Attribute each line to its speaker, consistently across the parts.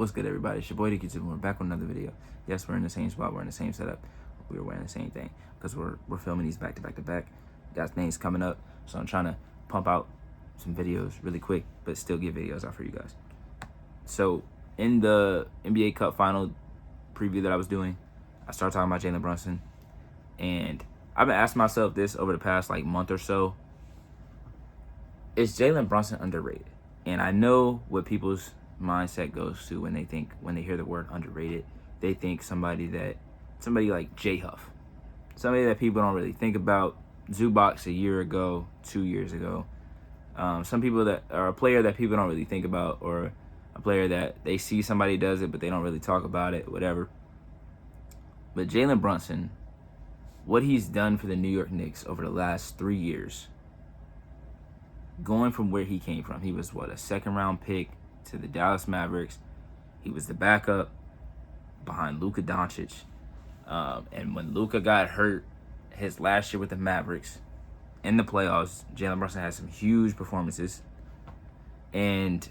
Speaker 1: What's good, everybody? It's your boy, Dickie. We're back with another video. Yes, we're in the same spot. We're in the same setup. We're wearing the same thing because we're filming these back to back. Got things coming up, so I'm trying to pump out some videos really quick, but still get videos out for you guys. So in the NBA Cup final preview that I was doing, I started talking about Jalen Brunson, and I've been asking myself this over the past month or so: is Jalen Brunson underrated? And I know what people's mindset goes to when they hear the word underrated. They think somebody like J Huff, somebody that people don't really think about. Zubox a year ago, 2 years ago. Some people that are a player that people don't really think about, or a player that they see somebody does it but they don't really talk about it, whatever. But Jalen Brunson, what he's done for the New York Knicks over the last 3 years, going from where he came from, he was a second-round pick to the Dallas Mavericks. He was the backup behind Luka Doncic. And when Luka got hurt his last year with the Mavericks in the playoffs, Jalen Brunson had some huge performances and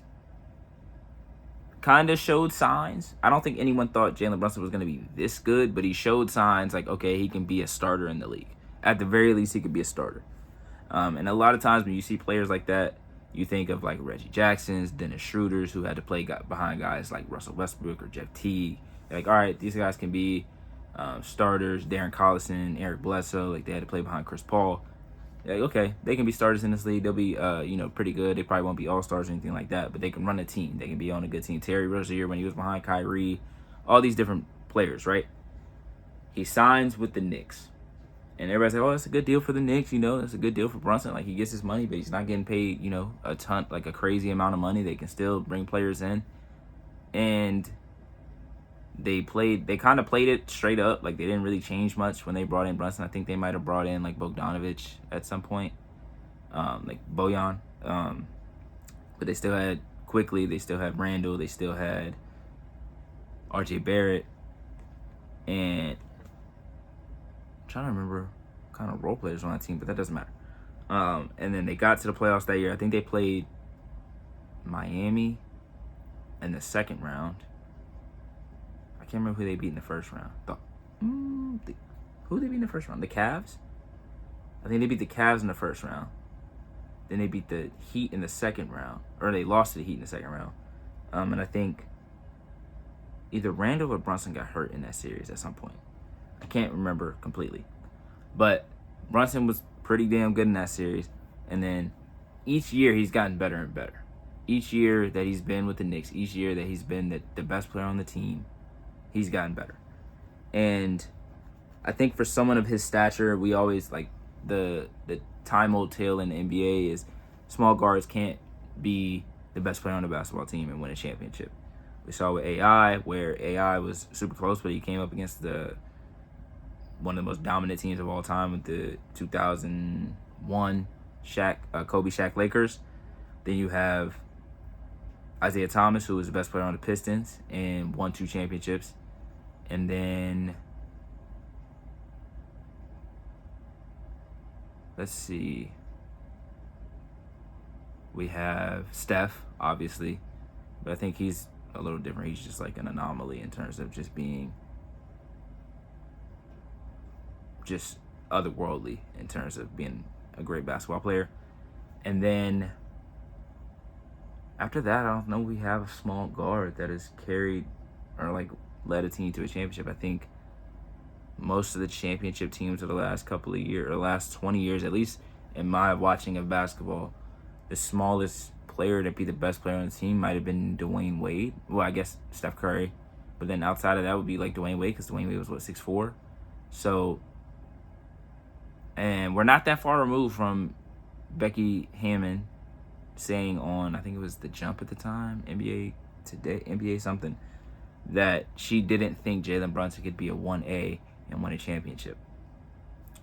Speaker 1: kind of showed signs. I don't think anyone thought Jalen Brunson was going to be this good, but he showed signs okay, he can be a starter in the league. At the very least, he could be a starter. And a lot of times when you see players like that, you think of Reggie Jackson's, Dennis Schroeder's, who had to play behind guys like Russell Westbrook or Jeff Teague. You're all right, these guys can be starters. Darren Collison, Eric Bledsoe, they had to play behind Chris Paul. Okay, they can be starters in this league. They'll be pretty good. They probably won't be all-stars or anything like that, but they can run a team. They can be on a good team. Terry Rozier when he was behind Kyrie, all these different players, right? He signs with the Knicks. And everybody's like, oh, that's a good deal for the Knicks, that's a good deal for Brunson. He gets his money, but he's not getting paid, a ton, a crazy amount of money. They can still bring players in. And they kind of played it straight up. They didn't really change much when they brought in Brunson. I think they might have brought in Bogdanovich at some point, Bojan. But they still had Quickly, they still had Randall, they still had RJ Barrett, and trying to remember kind of role players on that team, but that doesn't matter. And then they got to the playoffs that year. I think they played Miami in the second round. I can't remember who they beat in the first round. Who they beat in the first round? The Cavs? I think they beat the Cavs in the first round. Then they beat the Heat in the second round. Or they lost to the Heat in the second round. And I think either Randall or Brunson got hurt in that series at some point. I can't remember completely. But Brunson was pretty damn good in that series. And then each year he's gotten better and better. Each year that he's been with the Knicks, each year that he's been the best player on the team, he's gotten better. And I think for someone of his stature, we always the time old tale in the NBA is small guards can't be the best player on the basketball team and win a championship. We saw with AI, where AI was super close, but he came up against one of the most dominant teams of all time with the 2001 Kobe Shaq Lakers. Then you have Isaiah Thomas, who was the best player on the Pistons and won 2 championships. And then, let's see, we have Steph, obviously, but I think he's a little different. He's just an anomaly in terms of just being just otherworldly in terms of being a great basketball player. And then after that, I don't know, we have a small guard that has carried or led a team to a championship. I think most of the championship teams of the last couple of years, or last 20 years, at least in my watching of basketball, the smallest player to be the best player on the team might have been Dwayne Wade. Well, I guess Steph Curry. But then outside of that would be Dwayne Wade, because Dwayne Wade was 6'4". So, and we're not that far removed from Becky Hammond saying on, I think it was The Jump at the time, NBA Today, NBA something, that she didn't think Jalen Brunson could be a 1A and win a championship,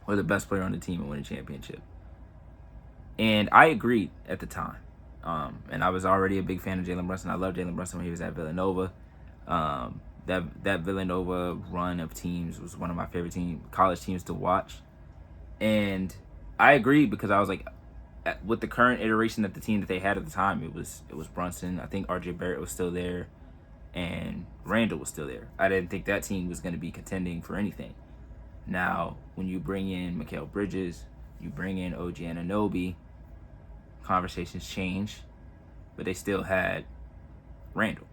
Speaker 1: or the best player on the team and win a championship. And I agreed at the time. And I was already a big fan of Jalen Brunson. I loved Jalen Brunson when he was at Villanova. That Villanova run of teams was one of my favorite college teams to watch. And I agreed because I was with the current iteration of the team that they had at the time, it was Brunson. I think RJ Barrett was still there. and Randall was still there. I didn't think that team was going to be contending for anything. Now, when you bring in Mikal Bridges, you bring in OG Anunoby, conversations change, but they still had Randall.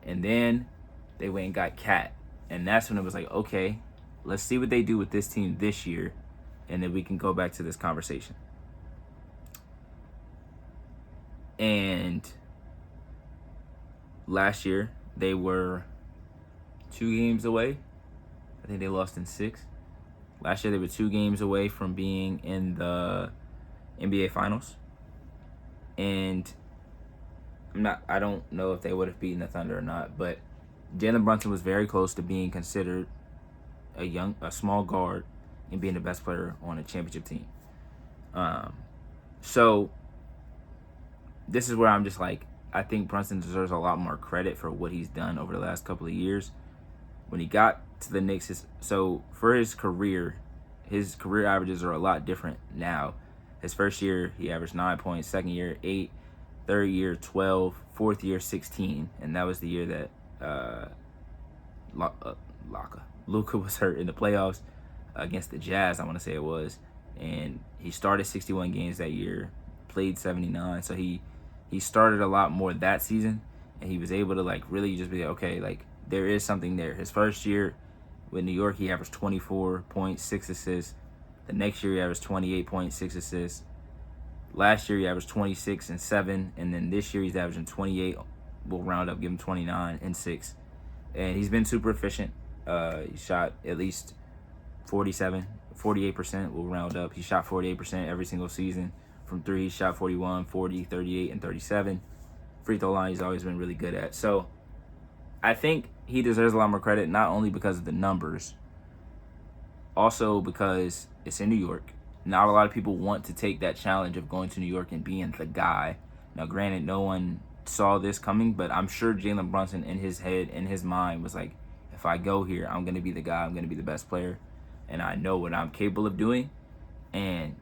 Speaker 1: And then they went and got Cat. And that's when it was like, okay, let's see what they do with this team this year, and then we can go back to this conversation. And last year, they were 2 games away. I think they lost in 6. Last year, they were 2 games away from being in the NBA Finals. And I don't know if they would have beaten the Thunder or not, but Jalen Brunson was very close to being considered a small guard and being the best player on a championship team. So this is where I'm just like, I think Brunson deserves a lot more credit for what he's done over the last couple of years. When he got to the Knicks, so for his career averages are a lot different now. His first year, he averaged 9 points. Second year, 8. Third year, 12. Fourth year, 16. And that was the year that Luka was hurt in the playoffs against the Jazz, I want to say it was. And he started 61 games that year, played 79. So he started a lot more that season, and he was able to like really just be like, okay, like there is something there. His first year with New York, he averaged 24 points, 6 assists. The next year, he averaged 28 points, 6 assists. Last year, he averaged 26 and 7. And then this year, he's averaging 28. We'll round up, give him 29 and 6. And he's been super efficient. He shot at least 48%. We'll round up. He shot 48% every single season. From 3, he shot 41, 40, 38, and 37. Free throw line, he's always been really good at. So I think he deserves a lot more credit, not only because of the numbers, also because it's in New York. Not a lot of people want to take that challenge of going to New York and being the guy. Now, granted, no one saw this coming, but I'm sure Jalen Brunson in his head, in his mind, was like, if I go here, I'm going to be the guy. I'm going to be the best player. And I know what I'm capable of doing. And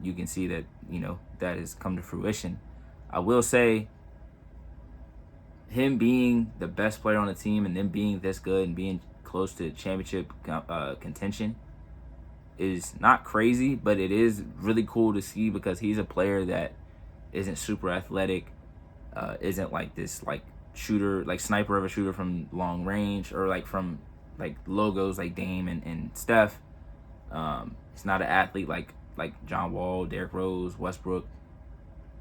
Speaker 1: you can see that, that has come to fruition. I will say, him being the best player on the team and them being this good and being close to championship contention is not crazy, but it is really cool to see because he's a player that isn't super athletic, isn't like this like shooter, like sniper of a shooter from long range or like from like logos like Dame and Steph. He's not an athlete like John Wall, Derrick Rose, Westbrook.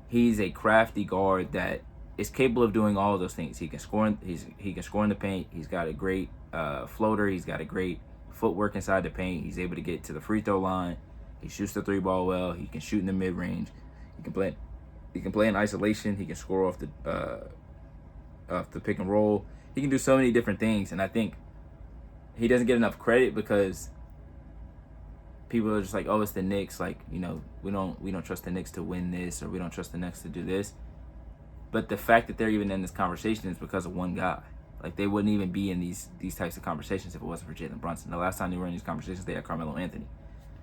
Speaker 1: He's a crafty guard that is capable of doing all of those things. He can score. He can score in the paint. He's got a great floater. He's got a great footwork inside the paint. He's able to get to the free throw line. He shoots the 3-ball well. He can shoot in the mid range. He can play in isolation. He can score off the pick and roll. He can do so many different things, and I think he doesn't get enough credit because people are just like, oh, it's the Knicks. Like, we don't trust the Knicks to win this, or we don't trust the Knicks to do this. But the fact that they're even in this conversation is because of one guy. Like, they wouldn't even be in these types of conversations if it wasn't for Jalen Brunson. The last time they were in these conversations, they had Carmelo Anthony.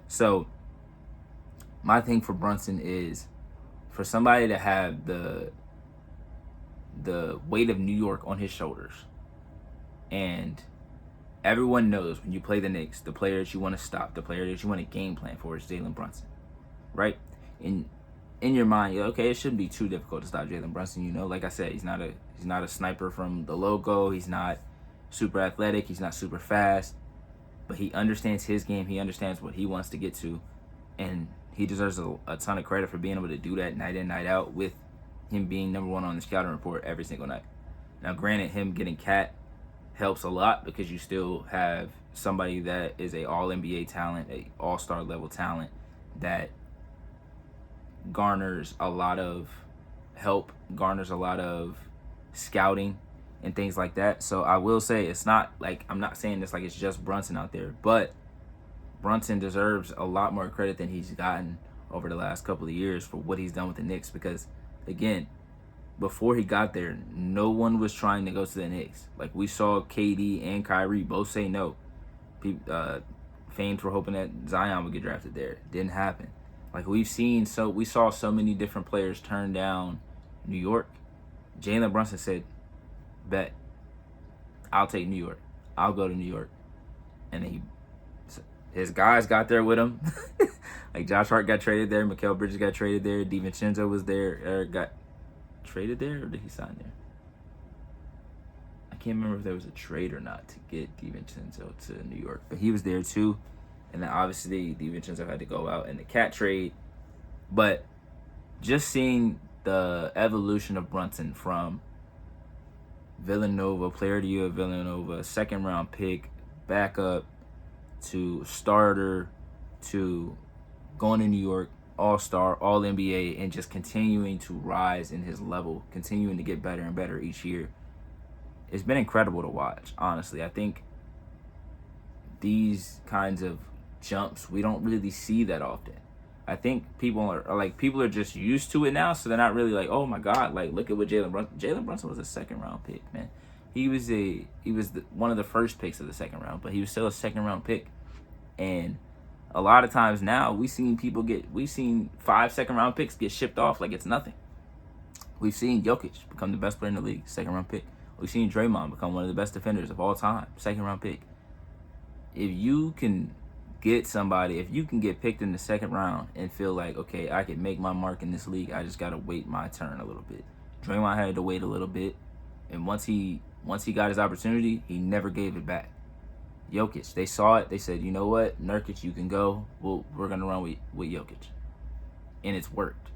Speaker 1: So my thing for Brunson is for somebody to have the weight of New York on his shoulders. And everyone knows when you play the Knicks, the player that you want to stop, the player that you want to game plan for is Jalen Brunson, right? In your mind, okay, it shouldn't be too difficult to stop Jalen Brunson. Like I said, he's not a sniper from the logo. He's not super athletic. He's not super fast, but he understands his game. He understands what he wants to get to, and he deserves a ton of credit for being able to do that night in, night out, with him being number 1 on the scouting report every single night. Now, granted, him getting Cat helps a lot because you still have somebody that is a all-NBA talent, a all-star level talent that garners a lot of help, garners a lot of scouting and things like that. So I will say, it's not like, I'm not saying this like it's just Brunson out there, but Brunson deserves a lot more credit than he's gotten over the last couple of years for what he's done with the Knicks, because again, before he got there, no one was trying to go to the Knicks. Like, we saw KD and Kyrie both say no. Fans were hoping that Zion would get drafted there. Didn't happen. Like, we saw so many different players turn down New York. Jalen Brunson said, bet, I'll take New York. I'll go to New York. And then his guys got there with him. Like Josh Hart got traded there. Mikal Bridges got traded there. DiVincenzo was there. Eric got traded there, or did he sign there? I can't remember if there was a trade or not to get DiVincenzo to New York. But he was there too. And then obviously DiVincenzo had to go out in the cat trade. But just seeing the evolution of Brunson from Villanova, player of the year of Villanova, second round pick, backup, to starter, to going to New York, all-star, all-NBA, and just continuing to rise in his level, continuing to get better and better each year. It's been incredible to watch, honestly. I think these kinds of jumps, we don't really see that often. I think people are just used to it now, so they're not really like, oh my God, like look at what Jalen Brunson. Jalen Brunson was a second round pick, man. He was one of the first picks of the second round, but he was still a second round pick. And a lot of times now we've seen 5 second round picks get shipped off like it's nothing. We've seen Jokic become the best player in the league, second round pick. We've seen Draymond become one of the best defenders of all time, second round pick. If you can get picked in the second round and feel like, okay, I can make my mark in this league, I just gotta wait my turn a little bit. Draymond had to wait a little bit, and once he got his opportunity, he never gave it back. Jokic, they saw it, they said, you know what, Nurkic, you can go. We're gonna run with Jokic, and it's worked.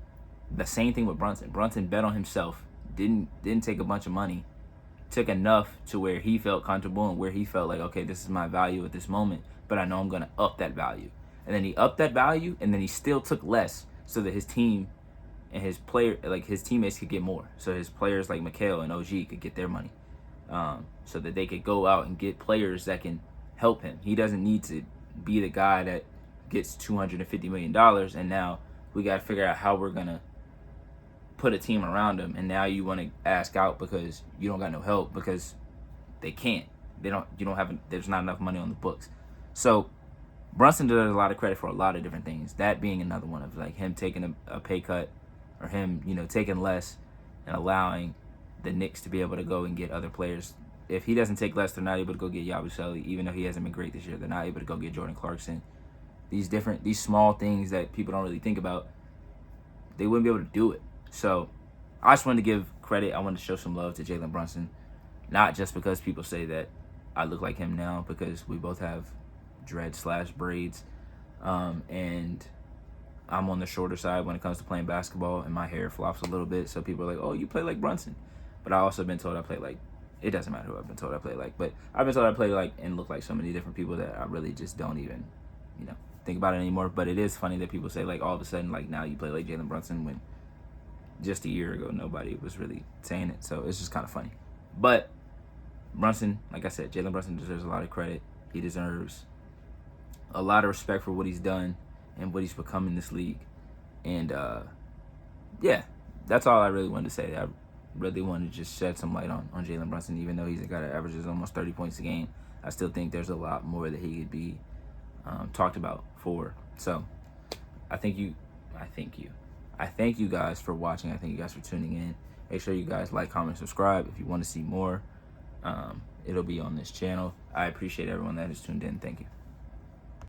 Speaker 1: The same thing with Brunson. Brunson bet on himself, didn't take a bunch of money, took enough to where he felt comfortable and where he felt like, okay, this is my value at this moment, but I know I'm going to up that value. And then he upped that value, and then he still took less so that his team and his teammates could get more. So his players like Mikal and OG could get their money, so that they could go out and get players that can help him. He doesn't need to be the guy that gets $250 million, and now we got to figure out how we're going to put a team around him, and now you want to ask out because you don't got no help because they can't. There's not enough money on the books. So Brunson deserves a lot of credit for a lot of different things. That being another one of like him taking a pay cut, or him, taking less and allowing the Knicks to be able to go and get other players. If he doesn't take less, they're not able to go get Yabusele, even though he hasn't been great this year. They're not able to go get Jordan Clarkson. These small things that people don't really think about, they wouldn't be able to do it. So I just wanted to give credit. I wanted to show some love to Jalen Brunson, not just because people say that I look like him now, because we both have dread/braids, and I'm on the shorter side when it comes to playing basketball, and my hair flops a little bit, so people are like, oh, you play like Brunson. But I also been told I play like, it doesn't matter who I've been told I play like, but I've been told I play like and look like so many different people that I really just don't even think about it anymore. But it is funny that people say like all of a sudden like now you play like Jalen Brunson, when just a year ago nobody was really saying it. So it's just kind of funny. But Brunson, like I said, Jalen Brunson deserves a lot of credit. He deserves a lot of respect for what he's done and what he's become in this league. And yeah, that's all I really wanted to say. I really wanted to just shed some light on Jalen Brunson. Even though he's a guy that averages almost 30 points a game, I still think there's a lot more that he could be talked about for. So I thank you guys for watching. I thank you guys for tuning in. Make sure you guys like, comment, subscribe if you want to see more. It'll be on this channel. I appreciate everyone that has tuned in. Thank you.